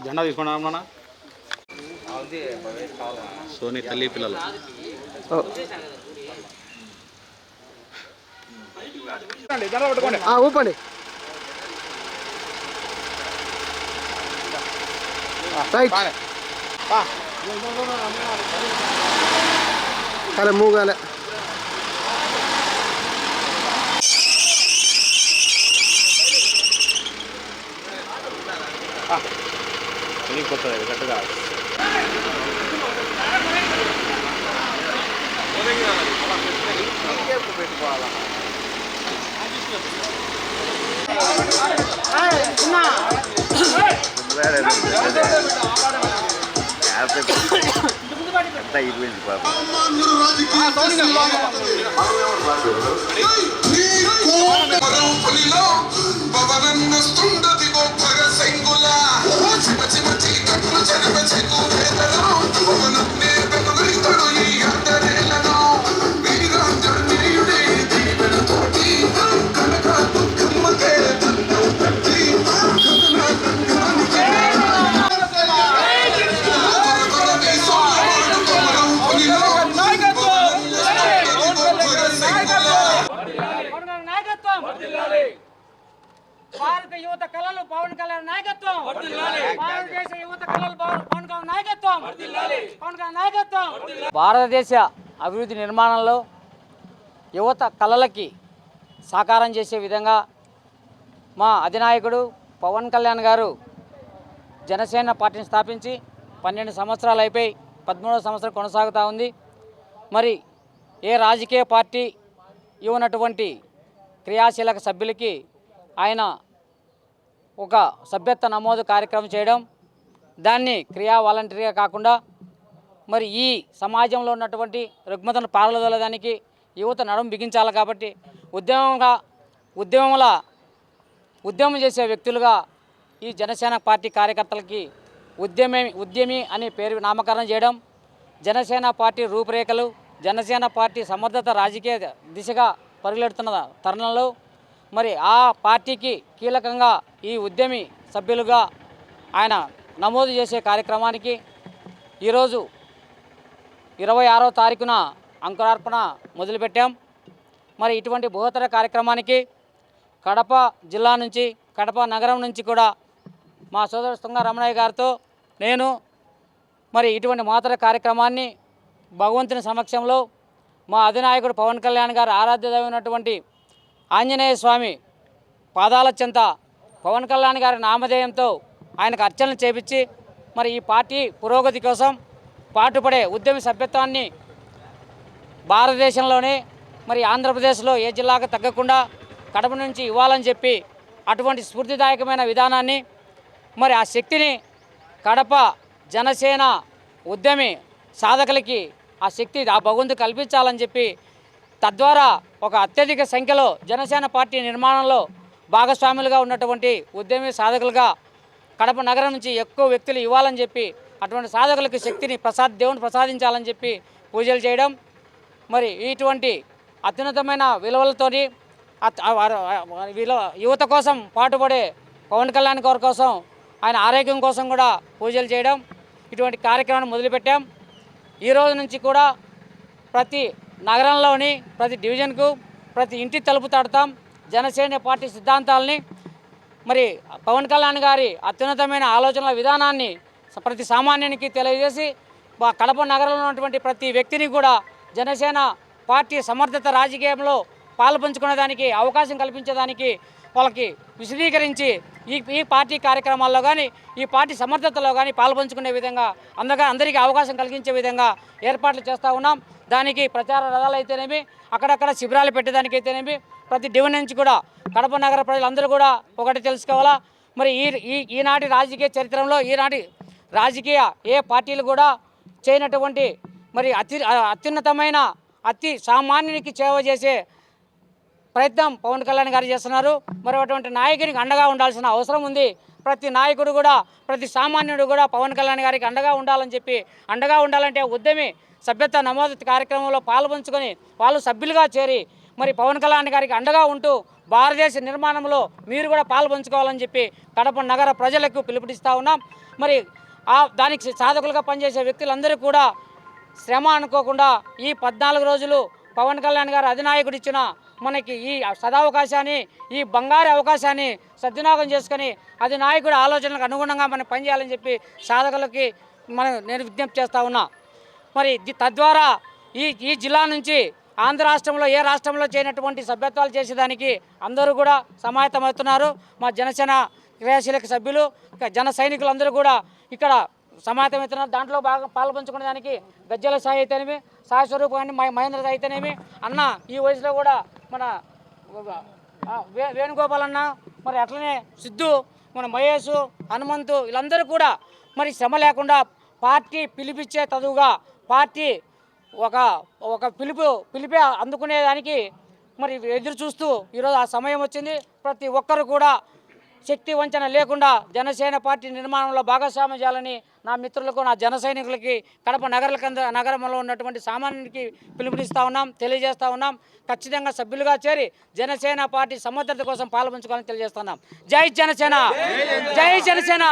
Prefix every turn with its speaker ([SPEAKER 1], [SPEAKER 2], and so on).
[SPEAKER 1] జెండా తీసుకున్నా మన సోనీ తల్లి పిల్లలు
[SPEAKER 2] ఊపండి. కాలే మూగాలే
[SPEAKER 1] కొత్తది గట్టుగా పెట్టుకోవాలా
[SPEAKER 3] భారత యువత కళలు పవన్ కళ్యాణ్ నాయకత్వం, భారతదేశ యువత కళలు పవన్ కళ్యాణ్ నాయకత్వం, పవన్ కళ్యాణ్ నాయకత్వం. భారతదేశ అభివృద్ధి నిర్మాణంలో యువత కళలకి సాకారం చేసే విధంగా మా అధినాయకుడు పవన్ కళ్యాణ్ గారు జనసేన పార్టీని స్థాపించి 12 సంవత్సరాలు అయిపోయి 13వ సంవత్సరం కొనసాగుతూ ఉంది. మరి ఏ రాజకీయ పార్టీ ఇవ్వనటువంటి క్రియాశీలక సభ్యులకి ఆయన ఒక సభ్యత్వ నమోదు కార్యక్రమం చేయడం, దాన్ని క్రియా వాలంటరీగా కాకుండా మరి ఈ సమాజంలో ఉన్నటువంటి రుగ్మతను పారదోలడానికి యువత నడుము బిగించాలి కాబట్టి ఉద్యమం చేసే వ్యక్తులుగా ఈ జనసేన పార్టీ కార్యకర్తలకి ఉద్యమి అనే పేరు నామకరణం చేయడం, జనసేన పార్టీ రూపురేఖలు, జనసేన పార్టీ సమర్థత రాజకీయ దిశగా పరుగులెడుతున్న తరుణంలో మరి ఆ పార్టీకి కీలకంగా ఈ ఉద్యమి సభ్యులుగా ఆయన నమోదు చేసే కార్యక్రమానికి ఈరోజు 26వ తారీఖున అంకురార్పణ మొదలుపెట్టాం. మరి ఇటువంటి బృహత్తర కార్యక్రమానికి కడప జిల్లా నుంచి, కడప నగరం నుంచి కూడా మా సోదరుడు స్తుంగ రమణయ్య గారితో నేను మరి ఇటువంటి మహత్తర కార్యక్రమాన్ని భగవంతుని సమక్షంలో మా అధినాయకుడు పవన్ కళ్యాణ్ గారు ఆరాధ్య దైవమైనటువంటి ఆంజనేయ స్వామి పాదాల చెంత పవన్ కళ్యాణ్ గారి నామధేయంతో ఆయనకు అర్చనలు చేపించి మరి ఈ పార్టీ పురోగతి కోసం పాటుపడే ఉద్యమ సభ్యత్వాన్ని భారతదేశంలోనే మరి ఆంధ్రప్రదేశ్లో ఏ జిల్లాకు తగ్గకుండా కడప నుంచి ఇవ్వాలని చెప్పి అటువంటి స్ఫూర్తిదాయకమైన విధానాన్ని మరి ఆ శక్తిని కడప జనసేన ఉద్యమి సాధకులకి ఆ శక్తి ఆ భగవంతుడు కల్పించాలని చెప్పి తద్వారా ఒక అత్యధిక సంఖ్యలో జనసేన పార్టీ నిర్మాణంలో భాగస్వాములుగా ఉన్నటువంటి ఉద్యమి సాధకులుగా కడప నగరం నుంచి ఎక్కువ వ్యక్తులు ఇవ్వాలని చెప్పి అటువంటి సాధకులకు శక్తిని దేవుని ప్రసాదించాలని చెప్పి పూజలు చేయడం, మరి ఇటువంటి అత్యున్నతమైన విలువలతోని యువత కోసం పాటుపడే పవన్ కళ్యాణ్ గారి కోసం ఆయన ఆరోగ్యం కోసం కూడా పూజలు చేయడం, ఇటువంటి కార్యక్రమాన్ని మొదలుపెట్టాం. ఈరోజు నుంచి కూడా ప్రతి నగరంలోని ప్రతి డివిజన్కు ప్రతి ఇంటి తలుపు తడతాం. జనసేన పార్టీ సిద్ధాంతాలని మరి పవన్ కళ్యాణ్ గారి అత్యున్నతమైన ఆలోచనల విధానాన్ని ప్రతి సామాన్యునికి తెలియజేసి కడప నగరంలో ఉన్నటువంటి ప్రతి వ్యక్తిని కూడా జనసేన పార్టీ సమర్థత రాజకీయంలో పాల్పంచుకునేదానికి అవకాశం కల్పించేదానికి వాళ్ళకి విశదీకరించి ఈ పార్టీ కార్యక్రమాల్లో కానీ ఈ పార్టీ సమర్థతలో కానీ పాల్పంచుకునే విధంగా అందరికీ అవకాశం కలిగించే విధంగా ఏర్పాట్లు చేస్తూ ఉన్నాం. దానికి ప్రచార రథాలు అయితేనేమి, అక్కడక్కడ శిబిరాలు పెట్టేదానికైతేనేమి ప్రతి డివిజన్ నుంచి కూడా కడప నగర ప్రజలందరూ కూడా ఒకటి తెలుసుకోవాలా. మరి ఈనాటి రాజకీయ చరిత్రలో ఈనాటి రాజకీయ ఏ పార్టీలు కూడా చేయనటువంటి మరి అత్యున్నతమైన అతి సామాన్యునికి సేవ చేసే ప్రయత్నం పవన్ కళ్యాణ్ గారు చేస్తున్నారు. మరి అటువంటి నాయకునికి అండగా ఉండాల్సిన అవసరం ఉంది. ప్రతి నాయకుడు కూడా, ప్రతి సామాన్యుడు కూడా పవన్ కళ్యాణ్ గారికి అండగా ఉండాలని చెప్పి, అండగా ఉండాలంటే ఉద్యమి సభ్యత్వ నమోదు కార్యక్రమంలో పాల్పంచుకొని వాళ్ళు సభ్యులుగా చేరి మరి పవన్ కళ్యాణ్ గారికి అండగా ఉంటూ భారతదేశ నిర్మాణంలో మీరు కూడా పాల్పంచుకోవాలని చెప్పి కడప నగర ప్రజలకు పిలుపునిస్తూ ఉన్నాం. మరి దానికి సాధకులుగా పనిచేసే వ్యక్తులందరూ కూడా శ్రమ అనుకోకుండా ఈ 14 రోజులు పవన్ కళ్యాణ్ గారు అధినాయకుడు ఇచ్చిన మనకి ఈ సదావకాశాన్ని, ఈ బంగారు అవకాశాన్ని సద్వినియోగం చేసుకొని అధినాయకుడి ఆలోచనలకు అనుగుణంగా మనం పనిచేయాలని చెప్పి సాధకులకి నేను విజ్ఞప్తి చేస్తూ ఉన్నా. మరి తద్వారా ఈ జిల్లా నుంచి ఆంధ్ర రాష్ట్రంలో ఏ రాష్ట్రంలో చేయనటువంటి సభ్యత్వాలు చేసేదానికి అందరూ కూడా సమాయత్తమవుతున్నారు. మా జనసేన క్రియాశీలక సభ్యులు, జన సైనికులందరూ కూడా ఇక్కడ సమాయత్తమవుతున్నారు. దాంట్లో బాగా పాల్పంచుకునే దానికి గజ్జల సాయి అయితేనేమి, సాయి స్వరూప్ కానీ మహేంద్ర అయితేనేమి అన్న, ఈ వయసులో కూడా మన వేణుగోపాల్ అన్న, మరి అట్లనే సిద్ధు, మన మహేష్, హనుమంతు, వీళ్ళందరూ కూడా మరి శ్రమ లేకుండా పార్టీ పిలిపించే తదువుగా పార్టీ ఒక పిలిపే అందుకునేదానికి మరి ఎదురు చూస్తూ ఈరోజు ఆ సమయం వచ్చింది. ప్రతి ఒక్కరు కూడా శక్తి వంచన లేకుండా జనసేన పార్టీ నిర్మాణంలో భాగస్వామ్యం చేయాలని నా మిత్రులకు, నా జన సైనికులకి, కడప నగరంలో ఉన్నటువంటి సామాన్యునికి పిలుపునిస్తూ ఉన్నాం, తెలియజేస్తూ ఉన్నాం. ఖచ్చితంగా సభ్యులుగా చేరి జనసేన పార్టీ సమర్థత కోసం పాల్పంచుకోవాలని తెలియజేస్తున్నాం. జై జనసేన, జై జనసేన.